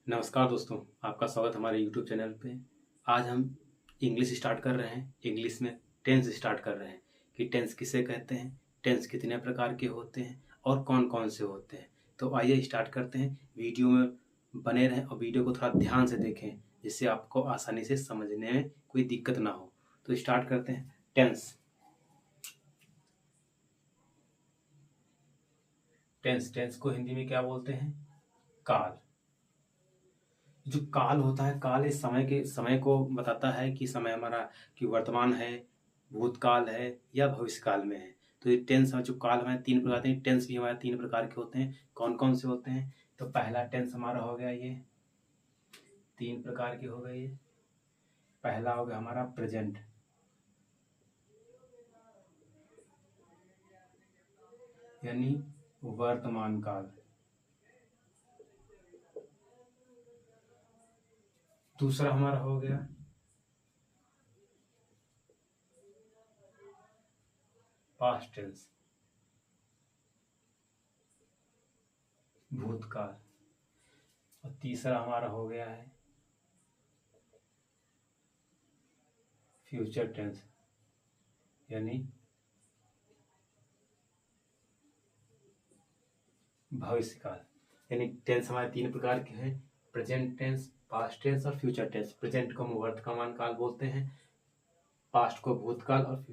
नमस्कार दोस्तों, आपका स्वागत हमारे यूट्यूब चैनल पे। आज हम इंग्लिश स्टार्ट कर रहे हैं। इंग्लिश में टेंस स्टार्ट कर रहे हैं कि टेंस किसे कहते हैं, टेंस कितने प्रकार के होते हैं और कौन कौन से होते हैं। तो आइए स्टार्ट करते हैं। वीडियो में बने रहें और वीडियो को थोड़ा ध्यान से देखें जिससे आपको आसानी से समझने में कोई दिक्कत ना हो। तो स्टार्ट करते हैं। टेंस टेंस टेंस को हिंदी में क्या बोलते हैं? काल। जो काल होता है, काल इस समय को बताता है कि समय हमारा कि वर्तमान है, भूतकाल है या भविष्य काल में है। तो ये टेंस जो काल हमारे तीन प्रकार के, टेंस भी हमारे तीन प्रकार के होते हैं। कौन कौन से होते हैं? तो पहला टेंस हमारा हो गया, ये तीन प्रकार के हो गए। ये पहला हो गया हमारा प्रेजेंट, यानी वर्तमान काल। दूसरा हमारा हो गया पास्ट टेंस, भूतकाल। और तीसरा हमारा हो गया है फ्यूचर टेंस, यानी भविष्य काल। यानी टेंस हमारे तीन प्रकार के हैं, प्रेजेंट टेंस, पास्ट टेंस और फ्यूचर टेंस। प्रेजेंट को हम वर्तमान काल बोलते हैं, पास्ट को भूतकाल और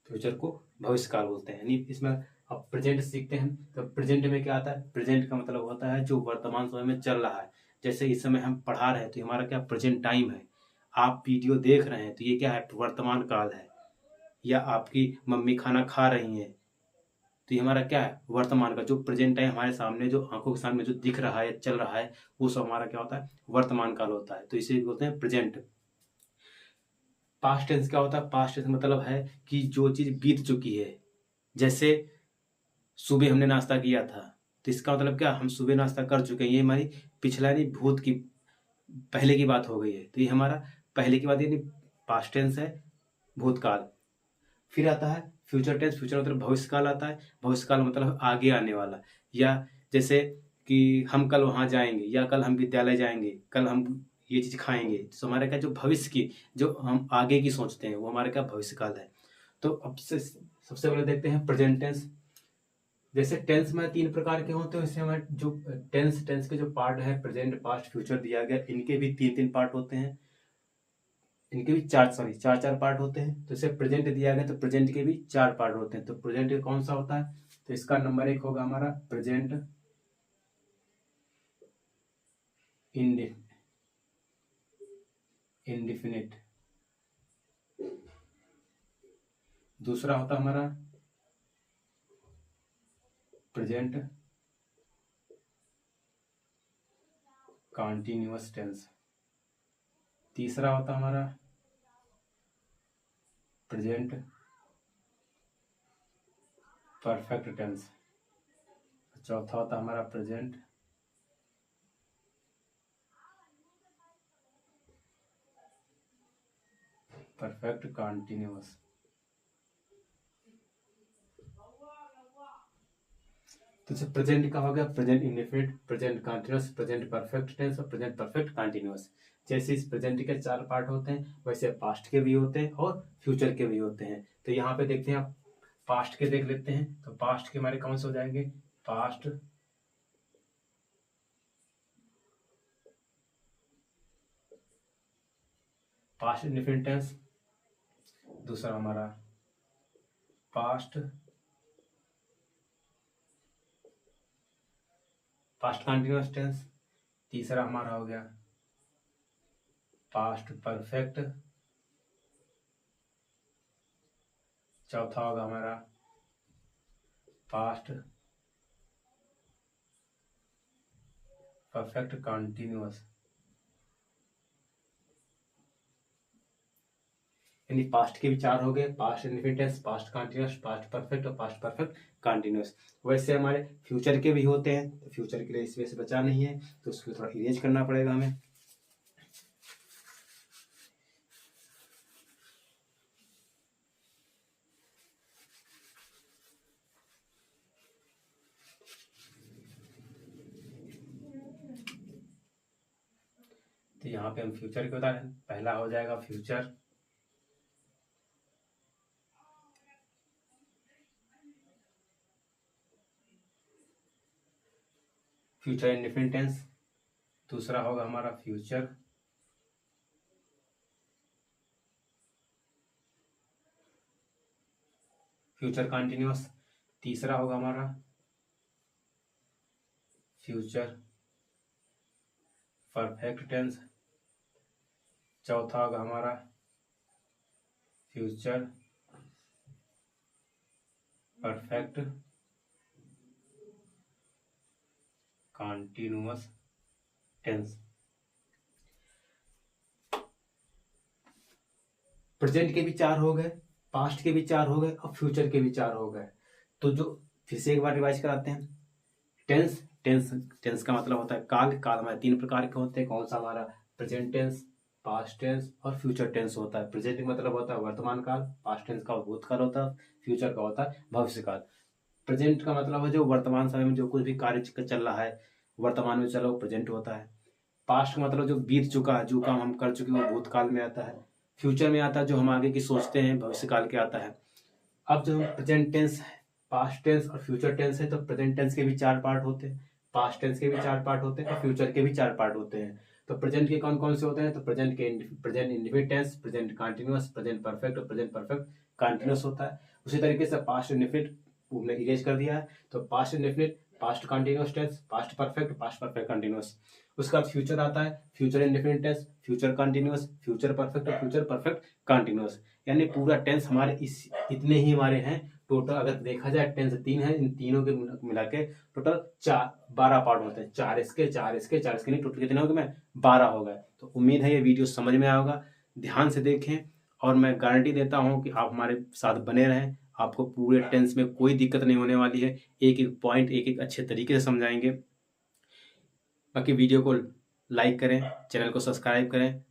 फ्यूचर को भविष्य काल बोलते हैं। यानी इसमें अब प्रेजेंट सीखते हैं। तो प्रेजेंट में क्या आता है? प्रेजेंट का मतलब होता है जो वर्तमान समय में चल रहा है। जैसे इस समय हम पढ़ा रहे हैं तो हमारा क्या प्रेजेंट टाइम है। आप वीडियो देख रहे हैं तो ये क्या है? वर्तमान काल है। या आपकी मम्मी खाना खा रही हैं तो ये हमारा क्या है? वर्तमान का जो प्रेजेंट टाइम हमारे सामने, जो आंखों के सामने जो दिख रहा है, चल रहा है, वो सब हमारा क्या होता है? वर्तमान काल होता है। तो इसे बोलते हैं प्रेजेंट। पास्ट टेंस क्या होता है? पास्ट टेंस मतलब है कि जो चीज बीत चुकी है। जैसे सुबह हमने नाश्ता किया था तो इसका मतलब क्या? हम सुबह नाश्ता कर चुके हैं। ये हमारी पिछला यानी भूत की, पहले की बात हो गई है। तो ये हमारा पहले की बात यानी पास्ट टेंस है, भूतकाल। फिर आता है फ्यूचर टेंस। फ्यूचर मतलब भविष्य काल आता है। भविष्य काल मतलब आगे आने वाला। या जैसे कि हम कल वहां जाएंगे, या कल हम विद्यालय जाएंगे, कल हम ये चीज खाएंगे। तो हमारे क्या, जो भविष्य की, जो हम आगे की सोचते हैं, वो हमारे क्या भविष्य काल है। तो अब से सबसे पहले देखते हैं प्रेजेंट टेंस। जैसे टेंस में तीन प्रकार के होते हैं, इसमें हमारे जो टेंस टेंस के जो पार्ट है, प्रेजेंट, पास्ट, फ्यूचर दिया गया, इनके भी तीन तीन पार्ट होते हैं। इनके भी चार चार पार्ट होते हैं। तो इसे प्रेजेंट दिया गया तो प्रेजेंट के भी चार पार्ट होते हैं। तो प्रेजेंट कौन सा होता है? तो इसका नंबर एक होगा हमारा प्रेजेंट इंडिफिनिट। दूसरा होता हमारा प्रेजेंट कॉन्टिन्यूअस टेंस। तीसरा होता हमारा प्रेजेंट परफेक्ट टेंस। चौथा होता हमारा प्रेजेंट परफेक्ट कॉन्टिन्यूअस। तो जैसे प्रेजेंट का हो गया present indefinite, present continuous, present perfect tense और प्रेजेंट परफेक्ट कॉन्टिन्यूअस। जैसे इस प्रेजेंट के चार पार्ट होते हैं, वैसे पास्ट के भी होते हैं और फ्यूचर के भी होते हैं। तो यहाँ पे देखते हैं, आप पास्ट के देख लेते हैं। तो पास्ट के हमारे कौन से हो जाएंगे? Past past indefinite tense. दूसरा हमारा पास्ट पास्ट कॉन्टिन्यूअस टेंस। तीसरा हमारा हो गया पास्ट परफेक्ट। चौथा होगा हमारा पास्ट परफेक्ट कॉन्टिन्यूअस। यानी पास्ट के भी चार हो गए, past indefinite tense, past continuous, past perfect और पास्ट परफेक्ट कॉन्टिन्यूअस। वैसे हमारे फ्यूचर के भी होते हैं। तो फ्यूचर के लिए इसमें से बचा नहीं है तो उसको थोड़ा इरेज करना पड़ेगा हमें। यहाँ पे हम फ्यूचर के बता रहे हैं। पहला हो जाएगा फ्यूचर, फ्यूचर इंडेफिनिट टेंस। दूसरा होगा हमारा फ्यूचर कंटिन्यूअस। तीसरा होगा हमारा फ्यूचर परफेक्ट टेंस। चौथा होगा हमारा future perfect continuous tense. Present के भी 4 हो गए, पास्ट के भी 4 हो गए और फ्यूचर के भी 4 हो गए। तो जो फिर से एक बार रिवाइज कराते हैं। टेंस का मतलब होता है काल हमारे 3 प्रकार के होते हैं। कौन सा? हमारा प्रेजेंट टेंस, पास्ट टेंस और फ्यूचर टेंस होता है। प्रेजेंट का मतलब होता है वर्तमान काल, पास्ट टेंस का भूतकाल होता है, फ्यूचर का होता है भविष्य काल। प्रेजेंट का मतलब है जो वर्तमान समय में जो कुछ भी कार्य चल रहा है, वर्तमान में चलो प्रेजेंट होता है। पास्ट का मतलब जो बीत चुका है, जो काम हम कर चुके हैं वो भूतकाल में आता है। फ्यूचर में आता है जो हम आगे की सोचते हैं, भविष्य काल के आता है। अब जो प्रेजेंट टेंस, पास्ट टेंस और फ्यूचर टेंस है, तो प्रेजेंट टेंस के भी 4 पार्ट होते हैं, पास्ट टेंस के भी 4 पार्ट होते हैं और फ्यूचर के भी 4 पार्ट होते हैं। तो प्रेजेंट के कौन कौन से होते हैं? तो present indefinite tense, present continuous, present perfect और प्रेजेंट परफेक्ट कंटिन्यूअस होता है। उसी तरीके से पास्ट इंडेफिनिट हमने इरेज कर दिया है। तो past indefinite, past continuous tense, past perfect continuous. उसका फ्यूचर आता है, future indefinite tense, future continuous, future perfect और फ्यूचर परफेक्ट कंटिन्यूअस। यानी पूरा टेंस हमारे इतने ही हमारे हैं टोटल। अगर देखा जाए टेंस 3 है, इन तीनों के मिला के टोटल 12 पार्ट होते हैं। 4 इसके नहीं, टोटल कितने हो गए? 12 हो गए। तो उम्मीद है ये वीडियो समझ में आया होगा। ध्यान से देखें और मैं गारंटी देता हूँ कि आप हमारे साथ बने रहें। आपको पूरे टेंस में कोई दिक्कत नहीं होने वाली है। एक एक पॉइंट एक एक अच्छे तरीके से समझाएंगे। बाकी वीडियो को लाइक करें, चैनल को सब्सक्राइब करें,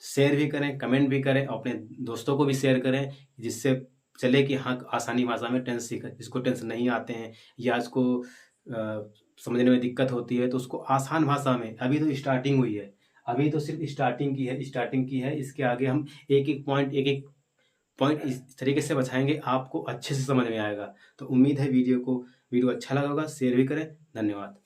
शेयर भी करें, कमेंट भी करें, अपने दोस्तों को भी शेयर करें, जिससे चले कि हाँ आसानी भाषा में टेंस सीख, जिसको टेंस नहीं आते हैं या इसको समझने में दिक्कत होती है तो उसको आसान भाषा में, अभी तो स्टार्टिंग हुई है, अभी तो सिर्फ स्टार्टिंग की है। इसके आगे हम एक एक पॉइंट इस तरीके से बचाएंगे, आपको अच्छे से समझ में आएगा। तो उम्मीद है वीडियो अच्छा लगा होगा। शेयर भी करें। धन्यवाद।